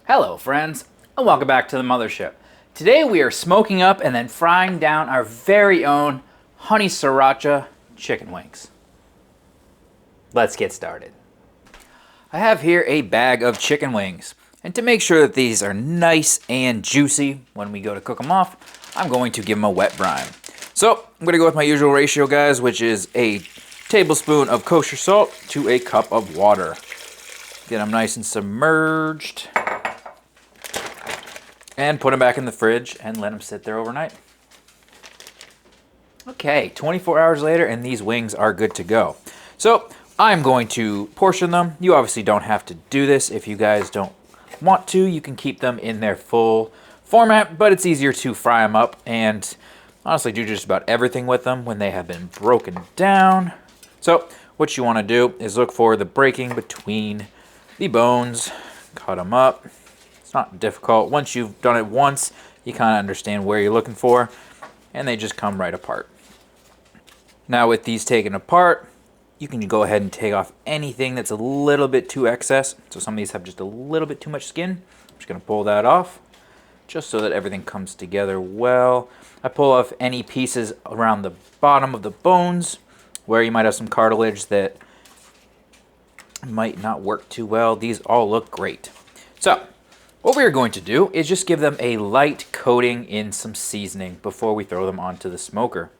Hello friends, and welcome back to the Mothership. Today we are smoking up and then frying down our very own honey sriracha chicken wings. Let's get started. I have here a bag of chicken wings, and to make sure that these are nice and juicy when we go to cook them off, I'm going to give them a wet brine. So I'm going to go with my usual ratio, guys, which is a tablespoon of kosher salt to a cup of water. Get them nice and submerged. And put them back in the fridge and let them sit there overnight. Okay, 24 hours later and these wings are good to go. So I'm going to portion them. You obviously don't have to do this. If you guys don't want to, you can keep them in their full format, but it's easier to fry them up and honestly do just about everything with them when they have been broken down. So what you want to do is look for the breaking between the bones, cut them up. It's not difficult. Once you've done it once, you kind of understand where you're looking for, and they just come right apart. Now with these taken apart, you can go ahead and take off anything that's a little bit too excess. So some of these have just a little bit too much skin. I'm just going to pull that off, just so that everything comes together well. I pull off any pieces around the bottom of the bones, where you might have some cartilage that might not work too well. These all look great. So what we're going to do is just give them a light coating in some seasoning before we throw them onto the smoker.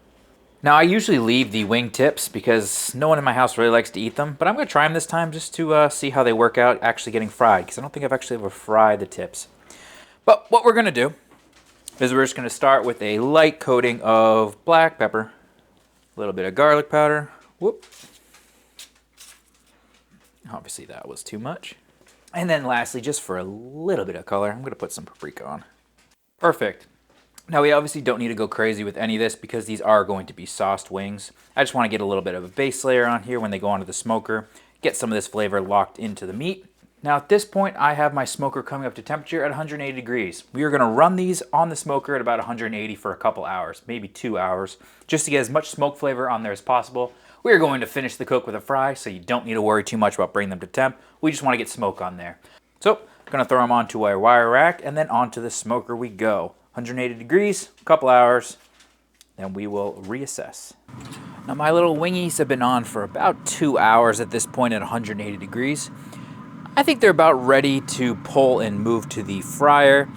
Now I usually leave the wing tips because no one in my house really likes to eat them, but I'm going to try them this time just to see how they work out actually getting fried, because I don't think I've actually ever fried the tips. But what we're going to do is we're just going to start with a light coating of black pepper, a little bit of garlic powder. Whoop. Obviously that was too much. And then lastly, just for a little bit of color, I'm going to put some paprika on. Perfect. Now we obviously don't need to go crazy with any of this because these are going to be sauced wings. I just want to get a little bit of a base layer on here when they go onto the smoker, get some of this flavor locked into the meat. Now at this point, I have my smoker coming up to temperature at 180 degrees. We are going to run these on the smoker at about 180 for a couple hours, maybe 2 hours, just to get as much smoke flavor on there as possible. We are going to finish the cook with a fry, so you don't need to worry too much about bringing them to temp. We just want to get smoke on there. So, I'm going to throw them onto a wire rack, and then onto the smoker we go. 180 degrees, a couple hours, then we will reassess. Now my little wingies have been on for about 2 hours at this point at 180 degrees. I think they're about ready to pull and move to the fryer.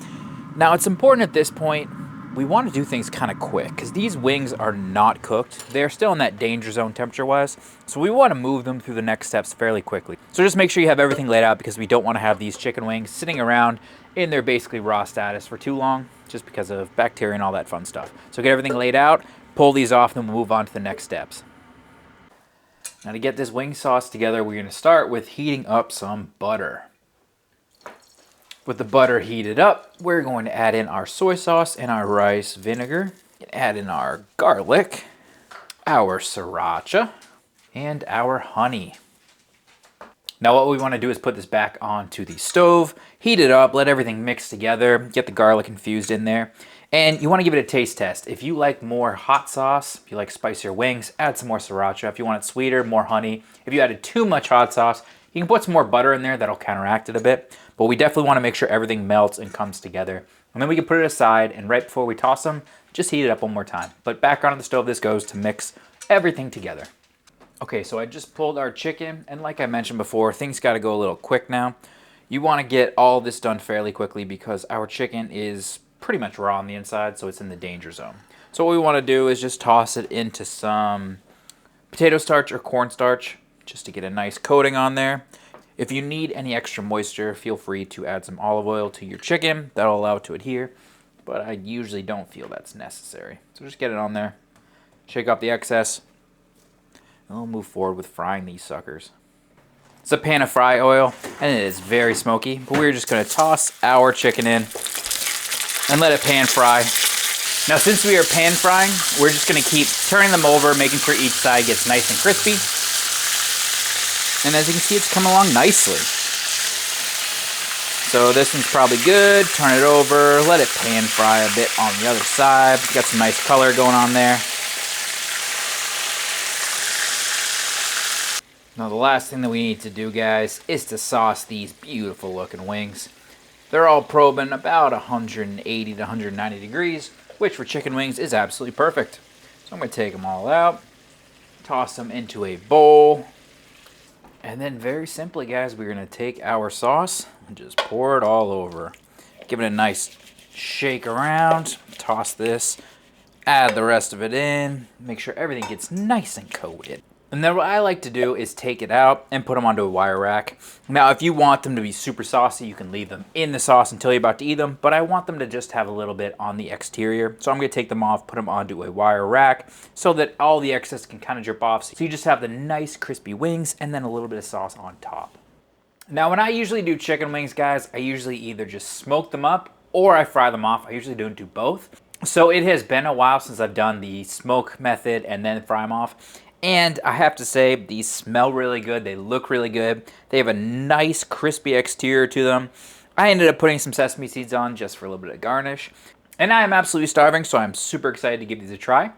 Now it's important at this point, we want to do things kind of quick because these wings are not cooked. They're still in that danger zone temperature-wise, so we want to move them through the next steps fairly quickly. So just make sure you have everything laid out because we don't want to have these chicken wings sitting around in their basically raw status for too long, just because of bacteria and all that fun stuff. So get everything laid out, pull these off, and then we'll move on to the next steps. Now to get this wing sauce together, we're going to start with heating up some butter. With the butter heated up, we're going to add in our soy sauce and our rice vinegar. Add in our garlic, our sriracha, and our honey. Now what we want to do is put this back onto the stove, heat it up, let everything mix together, get the garlic infused in there. And you want to give it a taste test. If you like more hot sauce, if you like spicier wings, add some more sriracha. If you want it sweeter, more honey. If you added too much hot sauce, you can put some more butter in there. That'll counteract it a bit. But we definitely want to make sure everything melts and comes together. And then we can put it aside, and right before we toss them, just heat it up one more time. But back onto the stove this goes to mix everything together. Okay, so I just pulled our chicken, and like I mentioned before, things got to go a little quick now. You want to get all this done fairly quickly because our chicken is pretty much raw on the inside, so it's in the danger zone. So what we want to do is just toss it into some potato starch or cornstarch just to get a nice coating on there. If you need any extra moisture, feel free to add some olive oil to your chicken. That'll allow it to adhere, but I usually don't feel that's necessary. So just get it on there, shake off the excess, and we'll move forward with frying these suckers. It's a pan of fry oil, and it is very smoky, but we're just going to toss our chicken in and let it pan fry. Now since we are pan frying, we're just going to keep turning them over, making sure each side gets nice and crispy. And as you can see, it's coming along nicely. So this one's probably good. Turn it over, let it pan fry a bit on the other side. Got some nice color going on there. Now the last thing that we need to do, guys, is to sauce these beautiful looking wings. They're all probing about 180 to 190 degrees, which for chicken wings is absolutely perfect. So I'm going to take them all out, toss them into a bowl, and then very simply, guys, we're going to take our sauce and just pour it all over. Give it a nice shake around, toss this, add the rest of it in, make sure everything gets nice and coated. And then what I like to do is take it out and put them onto a wire rack. Now, if you want them to be super saucy, you can leave them in the sauce until you're about to eat them, but I want them to just have a little bit on the exterior. So I'm gonna take them off, put them onto a wire rack so that all the excess can kind of drip off. So you just have the nice crispy wings and then a little bit of sauce on top. Now, when I usually do chicken wings, guys, I usually either just smoke them up or I fry them off. I usually don't do both. So it has been a while since I've done the smoke method and then fry them off. And I have to say, these smell really good. They look really good. They have a nice crispy exterior to them. I ended up putting some sesame seeds on just for a little bit of garnish. And I am absolutely starving, so I'm super excited to give these a try.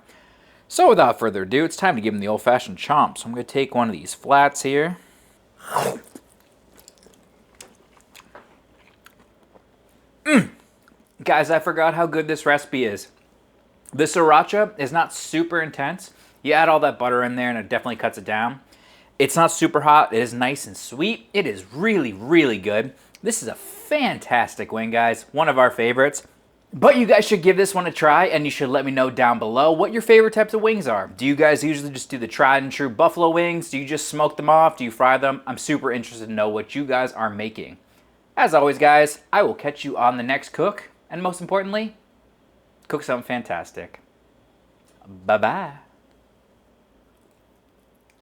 So without further ado, it's time to give them the old-fashioned chomp. So I'm going to take one of these flats here. Guys, I forgot how good this recipe is. The sriracha is not super intense. You add all that butter in there and it definitely cuts it down. It's not super hot. It is nice and sweet. It is really, really good. This is a fantastic wing, guys. One of our favorites. But you guys should give this one a try, and you should let me know down below what your favorite types of wings are. Do you guys usually just do the tried and true buffalo wings? Do you just smoke them off? Do you fry them? I'm super interested to know what you guys are making. As always, guys, I will catch you on the next cook. And most importantly, cook something fantastic. Bye-bye.